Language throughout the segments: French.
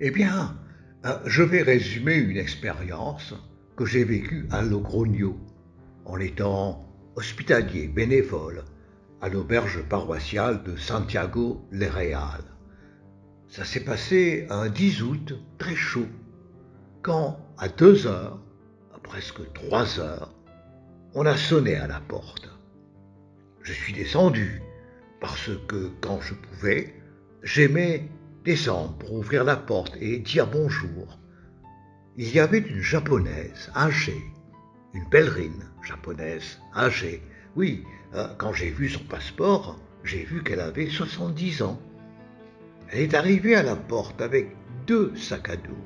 Eh bien, je vais résumer une expérience que j'ai vécue à Logrogno, en étant hospitalier bénévole à l'auberge paroissiale de Santiago le Real. Ça s'est passé un 10 août très chaud, quand à 2 heures, à presque 3 heures, on a sonné à la porte. Je suis descendu parce que quand je pouvais, j'aimais descendre pour ouvrir la porte et dire bonjour. Il y avait une japonaise âgée, une pèlerine japonaise âgée. Oui, quand j'ai vu son passeport, j'ai vu qu'elle avait 70 ans. Elle est arrivée à la porte avec 2 sacs à dos,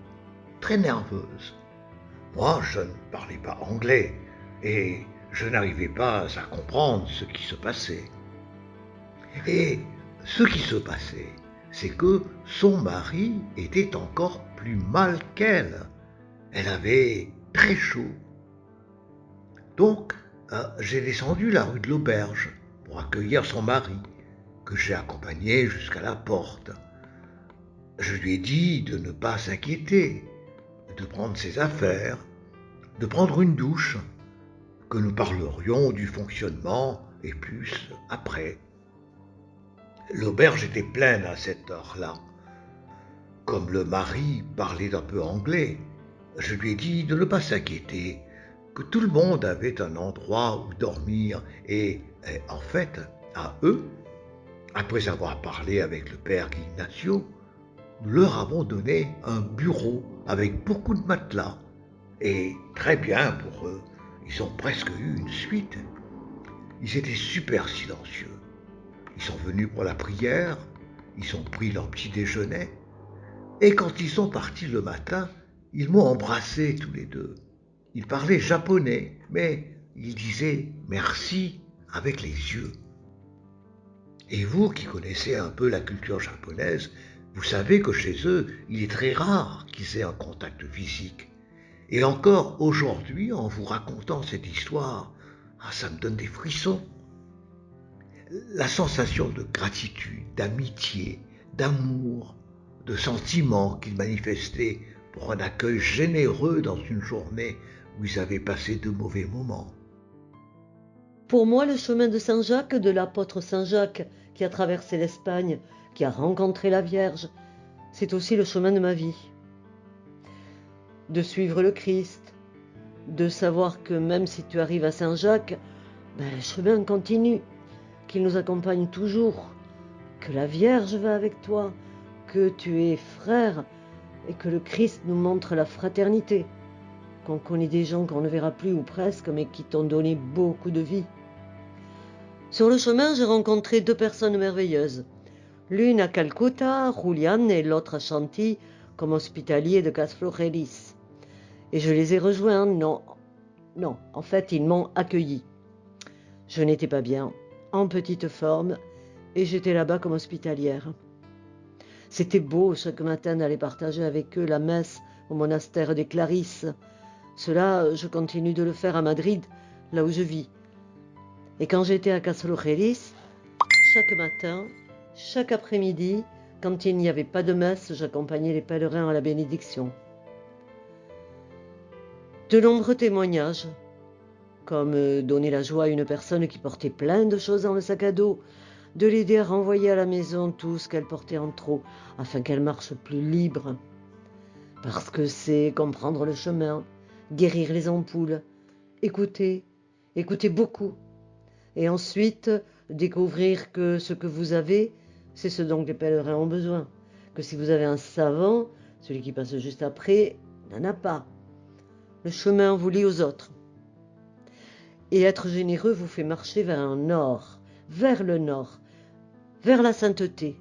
très nerveuse. Moi, je ne parlais pas anglais et je n'arrivais pas à comprendre ce qui se passait. Et ce qui se passait, c'est que son mari était encore plus mal qu'elle. Elle avait très chaud. Donc, j'ai descendu la rue de l'Auberge pour accueillir son mari, que j'ai accompagné jusqu'à la porte. Je lui ai dit de ne pas s'inquiéter, de prendre ses affaires, de prendre une douche, que nous parlerions du fonctionnement et plus après. L'auberge était pleine à cette heure-là. Comme le mari parlait un peu anglais, je lui ai dit de ne pas s'inquiéter, que tout le monde avait un endroit où dormir et en fait, à eux, après avoir parlé avec le père Ignacio, nous leur avons donné un bureau avec beaucoup de matelas. Et très bien pour eux, ils ont presque eu une suite. Ils étaient super silencieux. Ils sont venus pour la prière, ils ont pris leur petit déjeuner, et quand ils sont partis le matin, ils m'ont embrassé tous les deux. Ils parlaient japonais, mais ils disaient merci avec les yeux. Et vous qui connaissez un peu la culture japonaise, vous savez que chez eux, il est très rare qu'ils aient un contact physique. Et encore aujourd'hui, en vous racontant cette histoire, ça me donne des frissons. La sensation de gratitude, d'amitié, d'amour, de sentiment qu'ils manifestaient pour un accueil généreux dans une journée où ils avaient passé de mauvais moments. Pour moi, le chemin de Saint-Jacques, de l'apôtre Saint-Jacques qui a traversé l'Espagne, qui a rencontré la Vierge, c'est aussi le chemin de ma vie. De suivre le Christ, de savoir que même si tu arrives à Saint-Jacques, le chemin continue, qu'il nous accompagne toujours, que la Vierge va avec toi, que tu es frère et que le Christ nous montre la fraternité, qu'on connaît des gens qu'on ne verra plus ou presque, mais qui t'ont donné beaucoup de vie. Sur le chemin, j'ai rencontré 2 personnes merveilleuses. L'une à Calcutta, Julian, et l'autre à Chantilly, comme hospitalier de Casflorelis. Et je les ai rejoints, non, en fait, ils m'ont accueilli. Je n'étais pas bien, en petite forme, et j'étais là-bas comme hospitalière. C'était beau chaque matin d'aller partager avec eux la messe au monastère des Clarisses. Cela, je continue de le faire à Madrid, là où je vis. Et quand j'étais à Casflorelis, chaque matin, chaque après-midi, quand il n'y avait pas de messe, j'accompagnais les pèlerins à la bénédiction. De nombreux témoignages, comme donner la joie à une personne qui portait plein de choses dans le sac à dos, de l'aider à renvoyer à la maison tout ce qu'elle portait en trop, afin qu'elle marche plus libre. Parce que c'est comprendre le chemin, guérir les ampoules, écouter beaucoup, et ensuite découvrir que ce que vous avez, c'est ce dont les pèlerins ont besoin. Que si vous avez un savant, celui qui passe juste après n'en a pas. Le chemin vous lie aux autres. Et être généreux vous fait marcher vers un nord, vers le nord, vers la sainteté.